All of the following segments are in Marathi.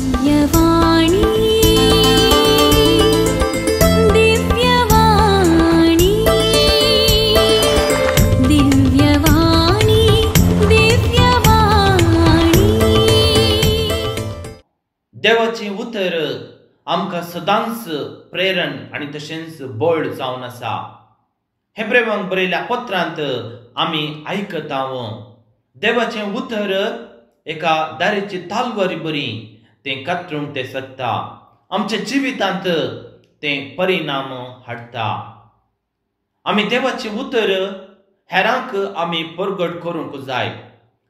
दिव्यवाणी दिव्यवाणी दिव्यवाणी दिव्यवाणी देवाचे उतर आमकां सदांच प्रेरण आनी तशेंच बळ जावन आसा. हेब्रेवांक बरयल्या पत्रांत आमी आयकताव देवाचें उतर एका दारेची तालवारी बरी तें कातरूंक तें सकता. आमच्या जिवितांत तें परिणाम हाडटा. आमी देवाचें उतर हेरांक आमी परगट करूंक जाय.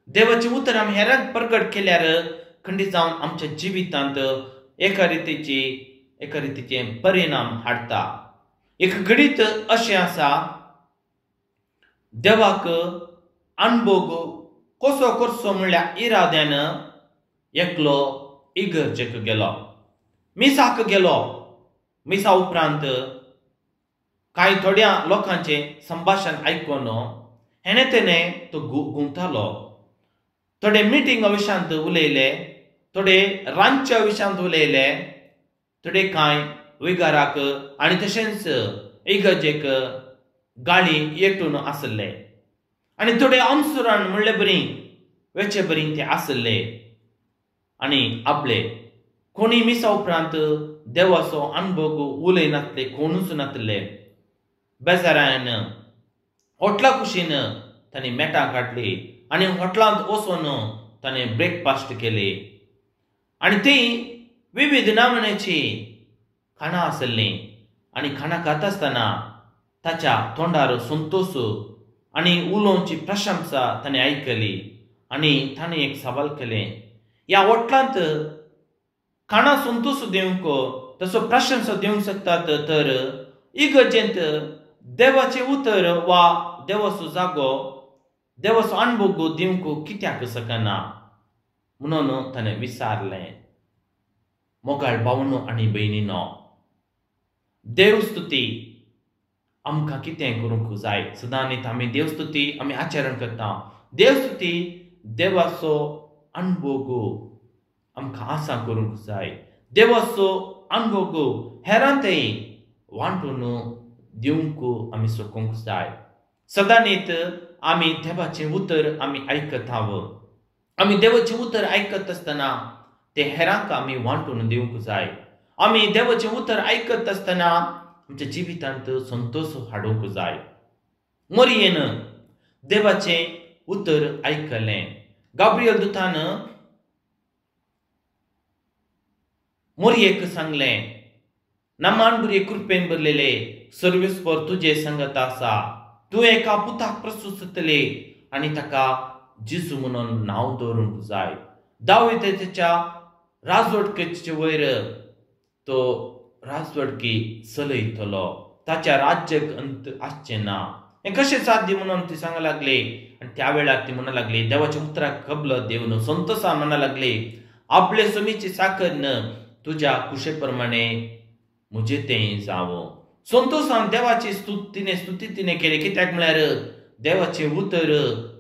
देवाचें उतर आमी हेरांक परगट केल्यार खंडीत जावन आमच्या जिवितांत एका रितीचे परिणाम हाडटा. एक घडीत अशें आसा देवाक अणभव कसो करचो म्हणल्यार इराद्यान एकलो इगर्जेक गेलो, मिसाक गेलो. मिसा उपरांत कांय थोड्या लोकांचें संभाशण आयकून हेणें तो गुंवतालो. थोडे मिटींगा विशयांत उलयले, थोडे रांदच्या विशयांत उलयले, थोडे कांय विगाराक आनी तशेंच इगर्जेक गाळी येटून आसले आनी थोडे अंसुरान म्हणले बरी वेचे बरी ते आसले. आनी आपले कोणी मिसा उपरांत देवाचो अणभव उलयनातले, कोणूच नातले. बेजारान हॉटला कुशीन तांणी मेटां काडली आनी हॉटलांत वचून ताणें ब्रेकफास्ट केली. आनी ती विविध नामनेची खाणां आसलीं. आनी खाणां खाता आसतना ताच्या तोंडार संतोष आनी उलोवची प्रशंसा ताणें आयकली. आनी ताणें एक सवाल केलें, ह्या हॉटलांत खाणां संतोष दिवंक तसो प्रशंसा दिवंक शकतात तर इगर्जेंत देवाचें उतर वा देवाचो जागो, देवाचो अणभव दिवंक कित्याक शकना म्हणून ताणें विचारलें. मोगाळ भावनो आनी भयणीनो, देवस्तुती आमकां कितें करूंक जाय. सदांच आमी देवस्तुती आमी आचरण करता. देवस्तुती देवाचो अणभव आमकां आसा करूंक जाय. देवाचो अणभव हेरांतय वांटून दिवंक आमी सोदूंक जाय. सदांच आमी देवाचें उतर आमी आयकताव. आमी देवाचें उतर आयकत आसतना तें हेरांक आमी वांटून दिवंक जाय. आमी देवाचें उतर आयकत आसतना आमच्या जिवितांत संतोष हाडूंक जाय. मरियेन देवाचें उतर आयकलें. गाब्रियल दुतान मरियेक सांगलें, नामान बरी कृपेन भरलेले सर्वेस्पर तुजे संगत आसा. तूं एका पुताक प्रसूत जातले आनी ताका जिजू म्हणून नांव दवरूंक जाय. दाविदाच्या राजवटकेचे वयर तो राजवटकी चलयतलो. ताच्या राज्याक अंत आसचें ना. हें कशें साध्य म्हणून ती सांगूंक लागली. आनी त्या वेळार ती म्हणूंक लागली, देवाच्या उतराक कबलो देवन संतोषान म्हणूंक लागली, आपले समीची साकर न तुज्या कुशे प्रमाणे म्हजे तें जावं. संतोषान देवाची स्तुती तिणें केली. कित्याक म्हळ्यार देवाचें उतर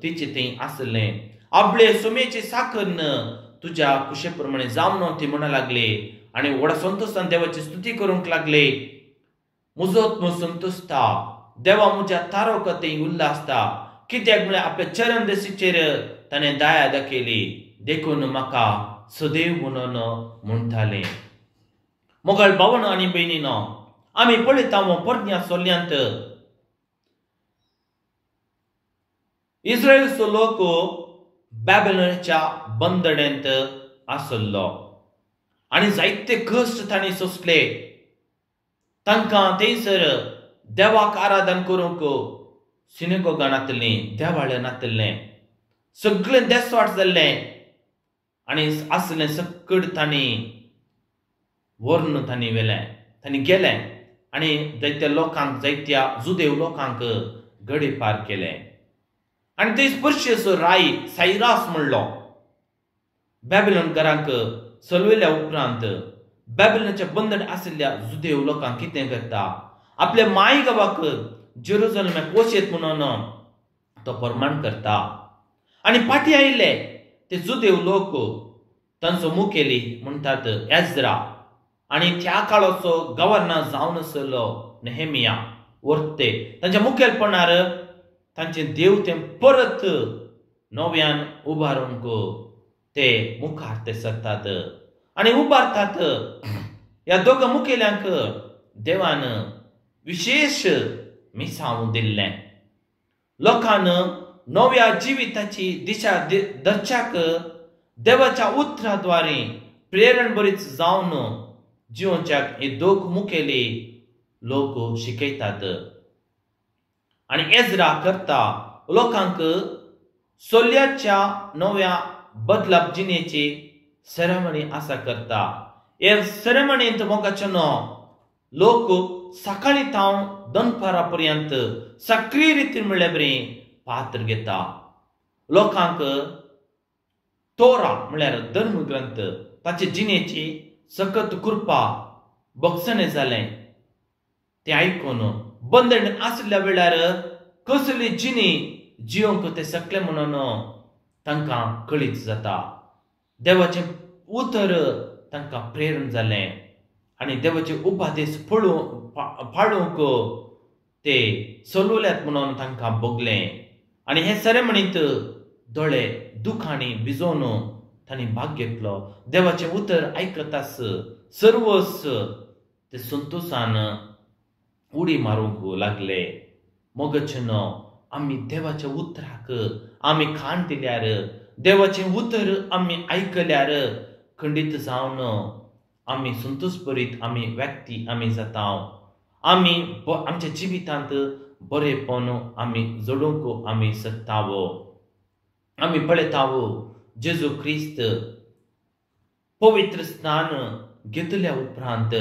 तिचें तें आसलें. आपले समेची साकर न तुज्या कुशे प्रमाणे जावन ती म्हणूंक लागली. आनी व्हडा संतोषान देवाची स्तुती करूंक लागली. म्हजो आत्मो संतोषता, देवा म्हज्या तारकांतय उल्हासता. कित्याक म्हळ्यार आपल्या चरण दशीचेर ताणें दया दाखयली. देखून म्हाका सदैव म्हणून म्हणटालें. मोगाळ भावनो आनी भयणीनो, आमी पळयता पोरन्या सोल्यांत इस्रायलचो लोक बॅबिलोनाच्या बंदड्यांत आसलो आनी जायते कश्ट तांणी सोंसले. तांकां थंयसर देवाक आराधन करूंक सिनेगोगान नातलें, देवाळ्यान नातलें, सगळें देसवाट जाल्लें आनी आसलें सकड तांणी व्हरून तांणी व्हेलें. तांणी गेलें आनी जायत्या जुदेव लोकांक गडे पार केले. आनी थंय स्पर्शेचो राय सायरास म्हणलो. बॅबिलोनकारांक चलयल्या उपरांत बॅबिलोनाच्या बंदड आशिल्ल्या जुदेव लोकांक कितें करता, आपल्या माय गांवाक जेरुसलेमाक वचेत म्हणून तो फर्माण करता. आनी फाटीं आयिल्ले ते जुदेव लोक तांचो मुखेली म्हणटात एज्रा आणि त्या काळाचो गव्हर्नर जावन आसलो नेहेमिया वर्ते तांच्या मुखेलपणार तांचे देव ते परत नव्यान उबारूंक ते मुखार ते सरतात आणि उबारतात. ह्या दोगां मुखेल्यांक देवान विशेष मिसांव दिल्लें. लोकांन नव्या जिविताची दिशा दर्शाक देवाच्या उतराद्वारे प्रेरण बरीच जावन जिवोवच्याक हे दोग मुखेली लोक शिकयतात. आणि एज्रा करता लोकांक सोल्याच्या नव्या बदलाप जिणेची सेरेमनी आसा करता. हे सेरेमनींत मोगाचें लोक सकाळी तावन दनपारा पर्यंत सक्रिय रितीन म्हणले बरी पात्र घेता. लोकांक तोरा म्हळ्यार धर्मग्रंथ ताचे जिणेची सकत कृपा बक्षणे जालें ते आयकून बंदण आसल्या वेळार कसली जिणी जिवंक ते सकले म्हणून तांकां कळीत जाता. देवाचें उतर तांकां प्रेरण जालें आणि देवाचे उपादेश फाळूंक ते चलवल्यात म्हणून तांकां भोगलें. आणि हे सेरेमनींत दोळे दुखांनी भिजोवन तांणी भाग घेतलो. देवाचें उतर आयकतास सर्वस ते संतोशान उडी मारूंक लागले. मोगचें आमी देवाच्या उतराक आमी खाण दिल्यार देवाचें उतर आमी आयकल्यार खंडीत जावन आमी संतोश भरीत आमी व्यक्ती आमी जाता. आमी आमच्या जिवितांत बरेपण आमी जडोवंक आमी शकतावो. आमी पळयतावो जेजू क्रिस्त पवित्र स्नान घेतल्या उपरांत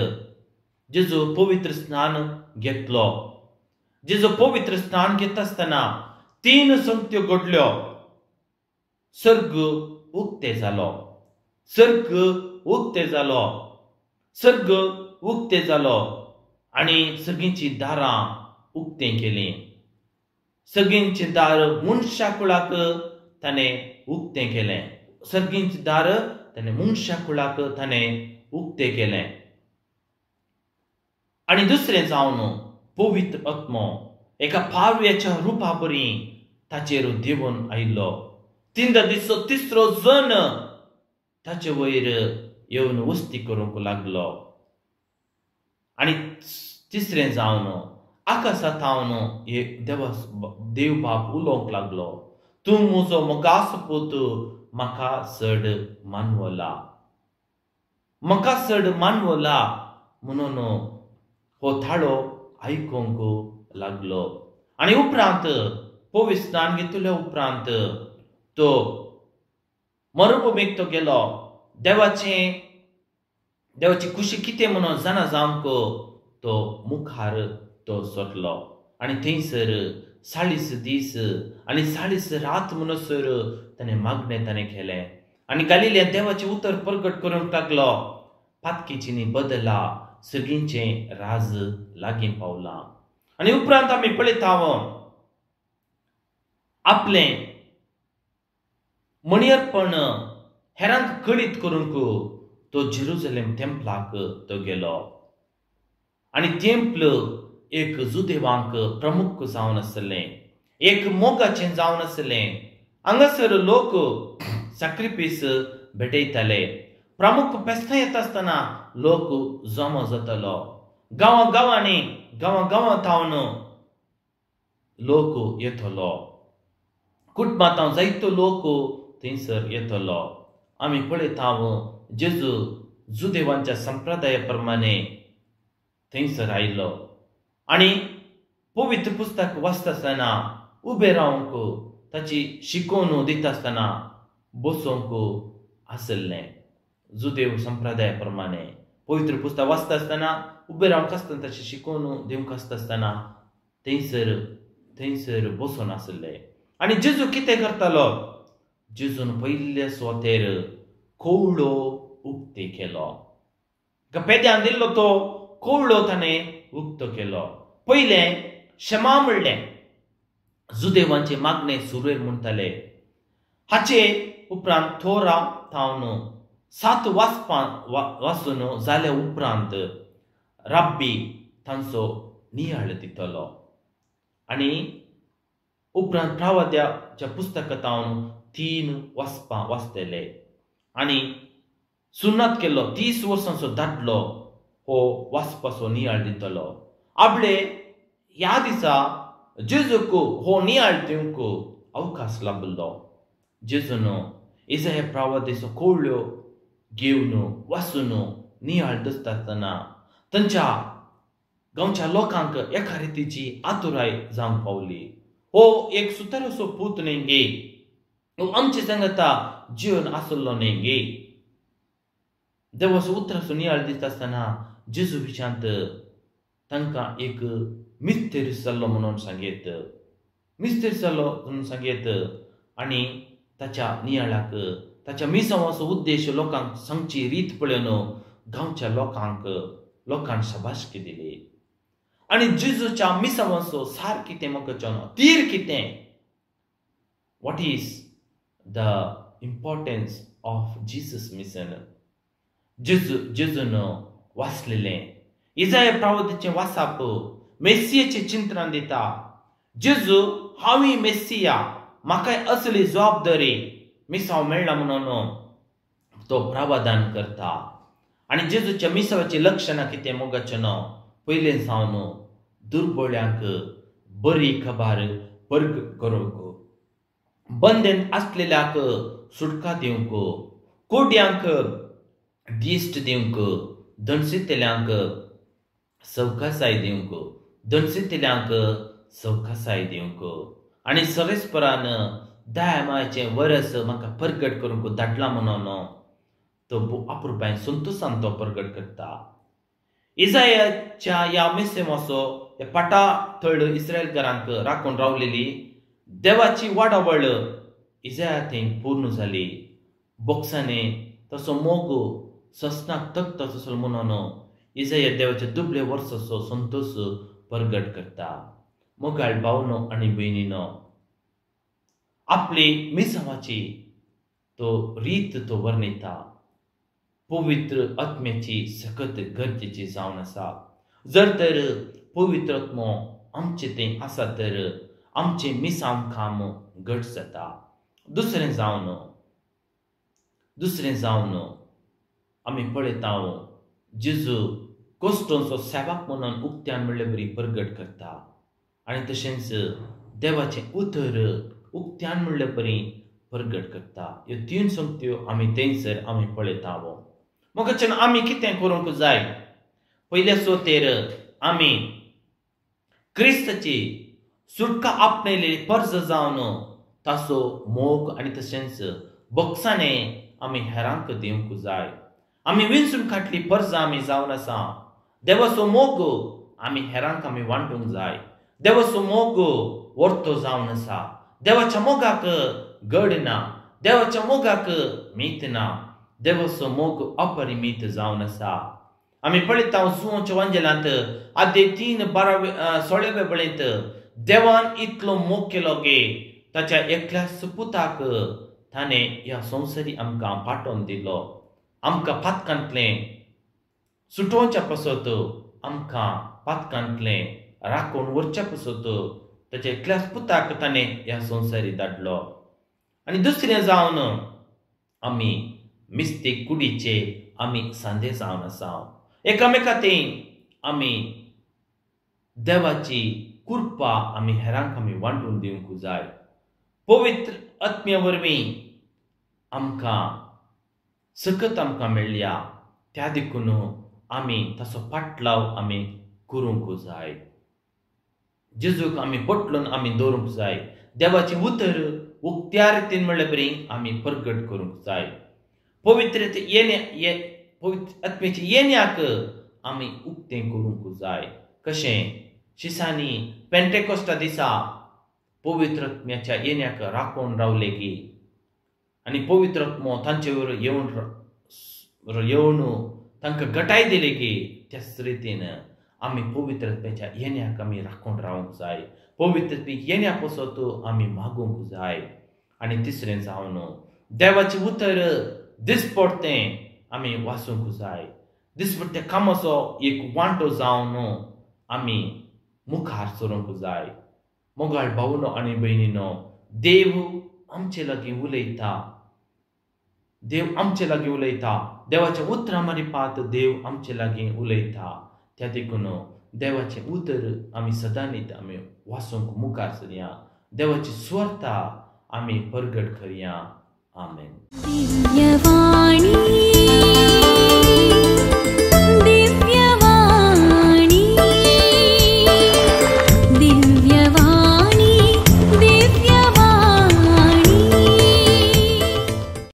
जेजू पवित्र स्नान घेतलो. जेजू पवित्र स्नान घेत आसतना 3 संगत्यो घडल्यो. सर्ग उक्ते जालो. सर्ग उक्ते जालो. सर्ग उक्ते जालो आणि सगळींची दारां उक्तें केलीं. सगळींची दार मनशा कुळाक ताणें उक्तें केलें. सगळींची दार ताणें मनशा कुळाक ताणें उक्तें केलें. आणि दुसरें जावन पवित्र आत्मो एका पाव्याच्या रुपा बरी ताचेर देवून आयिल्लो. तिसरो जण ताचे वयर येवन वस्ती करूंक लागलो. आणि तिसरें जावन आकाशांतावन देव बाप उलोवंक लागलो. तूं म्हजो मोगाचो पूत म्हाका चड मानवला. म्हाका चड मानवला म्हणून हो थाळो आयकूंक लागलो. आणि उपरांत पवित्र स्नान घेतल्या उपरांत तो मरुभुमीक तो गेलो. देवाची खुशी कितें म्हणून जाणा जावंक तो मुखार तो सोटलो. आणि थंयसर 40 दीस आणि 40 रात म्हणसर ताणें मागणें ताणें केलें. आणि गलिलेंत देवाचें उतर प्रगट करूंक लागलो. पातकीची बदला सगळींचें राज लागीं पावलां. आणि उपरांत आमी पळयताव आपलें मणियरपण हेरांक कळीत करूंक तो जेरुसलेम टेंपलाक तो गेलो. आणि टेंपल एक जुदेवांक प्रमुख जावन आसलें. एक मोगाचें जावन आसलें. हांगासर लोक सॅक्रिफीस भेटयताले. प्रमुख फेस्तां येता आसतना लोक जमा जातालो. गांवांतावन लोक येतलो. कुटुंबांतावन जायतो लोक थंयसर येतलो. आमी पळयताव जेजू जुदेवांच्या संप्रदाया प्रमाणे थंयसर आयलो. आणि पवित्र पुस्तक वाचता आसतना उबे रावंक ताची शिकोवन दिता आसतना बसोवंक आसलें. जुदेव संप्रदाया प्रमाणे पवित्र पुस्तक वाचता आसतना उबे रावंक आसतना ताची शिकोवन दिवंक आसता आसतना थंयसर बसून आसले. आणि जेजू कितें करतालो? जेजून पयल्या सुवातेर कवळो उक्ते केलो. पेद्यान दिल्लो तो कवळो ताणें उक्तो केलो. पयलें क्षमा म्हणलें. जुदेवांचे मागणे सुरवेर म्हणटाले. हाचे उपरांत थोरा थावन 7 वासून जाल्या उपरांत राब्बी तांचो नियाळ दितलो. आनी उपरांत प्रवाद्याच्या पुस्तकांत हांव 3 वाचपां वाचतले. आनी सुन्नात केल्लो 30 वर्सांचो दादलो हो वाचपाचो नियाळ दितलो. आपले ह्या दिसा जेजूक हो नियाळ दिवंक अवकाश लाभलो. जेजून इसाया प्रवादेचो कोळ्यो घेवन वाचून नियाळ दिसतना तांच्या गांवच्या लोकांक एका रितीची आतुराय जावंक पावली. हो एक सुतारोसो पूत न्ही गे, हो आमचे सांगता जीवन आसलो न्ही गे. देवाचो उतराचो नियाळ दिता आसतना जेजू विचांत तांकां एक मिस्तेर जाल्लो म्हणून सांगेत. मिस्तेर जाल्लो म्हणून सांगेत. आनी ताच्या नियाळाक ताच्या मिसावाचो उद्देश लोकांक सांगची रीत पळोवन गांवच्या लोकांक शाबासकी दिली. आनी जेजूच्या मिसावाचो सार कितें मोगचो तीर कितें. What is the importance of Jesus mission. जेजून वाचलेलें इसाया प्रवादीचें वाचप मेस्सियेचें चिंतन दिता. जेजू हांव मेस्सिया, म्हाका असली जबाबदारी मिसाव मेळ्ळा म्हणून तो प्रावधान करता. आनी जेजूच्या मिसावाची लक्षणां कितें मोगचें पयलें जावन दुर्बळ्यांक बरी खबर परगट करूंक, बंदेन आसलेल्याक सुटका दिवंक, कोड्यांक दिश्ट दिवंक, दणसितल्यांक सवकासाय दिवंक, दणसितल्यांक सवकासाय दिवंक. आनी सरस्परान 10 मायाचें वर्स म्हाका परगट करूंक धाडला म्हणून तो अपुरबाय संतोशान तो परगट करता. इसायाच्या ह्या मिसेमाचो पाटा थळ इस्रायलकारांक राखून रावलेली देवाची वाडावळ इसाया थंय पूर्ण जाली. बोक्साने तसो मोग ससनाक तख्त तसो म्हणून इसाया देवाच्या दुबळे वर्साचो संतोश परगट करता. मोगाळ भावनो आनी भयणीनो, आपली मिसावाची तो रीत तो वर्णिता. पवित्र आत्म्याची सखत गरजेची जावन आसा. जर तर पवित्र आत्मो आमचे थंय आसा तर आमचे मिसांव काम घट जाता. दुसरें जावन आमी पळयता जेजू कोस्टोंचो सेवक म्हणून उक्त्यान म्हणले बरी परगट करता. आनी तशेंच देवाचें उतर उक्त्यान म्हणले बरी परगट करता. ह्यो 3 संगत्यो आमी थंयसर आमी पळयता. मोगचेन आमी कितें करूंक जाय. पयल्या सोतेर आमी क्रिस्ताची सुटका आपणयलेली पर्ज जावन ताचो मोग आनी तशेंच बोक्साने आमी हेरांक दिवंक जाय. आमी विंचून काडली पर्ज आमी जावन आसा. देवाचो मोग आमी हेरांक आमी वांटूंक जाय. देवाचो मोग वर्तो जावन आसा. देवाच्या मोगाक गड ना. देवाच्या मोगाक मीत ना. देवाचो मोग अपरिमीत जावन आसा. आमी पळयता सुवांच्या वांजेलांत आदे 3:16 बळयत देवान इतलो मोग केलो गे ताच्या एकल्याच पुताक ताणें ह्या संवसारी आमकां पाठोवन दिलो. आमकां पातकांतलें सुटोवच्या पासत आमकां पातकांतलें राखून व्हरच्या पासत ताच्या एकल्याच पुताक ताणें ह्या संवसारी धाडलो. आनी दुसरें जावन आमी मिस्तेक कुडीचे आमी सांदे जावन आसा. एकामेकांतय आमी देवाची कृपा आमी हेरांक आमी वांटून दिवंक जाय. पवित्र आत्म्या वरवीं आमकां सकत आमकां मेळ्ळ्या त्या देखून आमी ताचो पाटलाव आमी करूंक जाय. जेजूक आमी पटलून आमी दवरूंक जाय. देवाची उतर उक्त्या रितीन म्हणले बरी आमी परगट करूंक जाय. पवित्र आत्म्याच्या येण्याक आमी उक्तें करूंक जाय. कशें शिसांनी पेंटेकोस्ता दिसा पवित्र आत्म्याच्या येण्याक राखून रावले की आनी पवित्र आत्मो तांचे वर येवन तांकां गटाय दिले की त्याच रितीन आमी पवित्र आत्म्याच्या येण्याक आमी राखून रावंक जाय. पवित्र येण्या पासत आमी मागूंक जाय. आनी तिसरें जावन देवाची उतर दिसपडटें आमी वाचूंक जाय. दिसपट्ट्या कामाचो एक वांटो जावन आमी मुखार सरूंक जाय. मोगाळ भावनो आनी भयणीनो, देव आमचे लागीं उलयता. देव आमचे लागीं उलयता. देवाच्या उतरां मारिपात देव आमचे लागीं उलयता. त्या देखून देवाचें उतर आमी सदांच आमी वाचूंक मुखार सरया. देवाची सुवार्ता आमी परगट करया. आमेन. दिव्यवाणी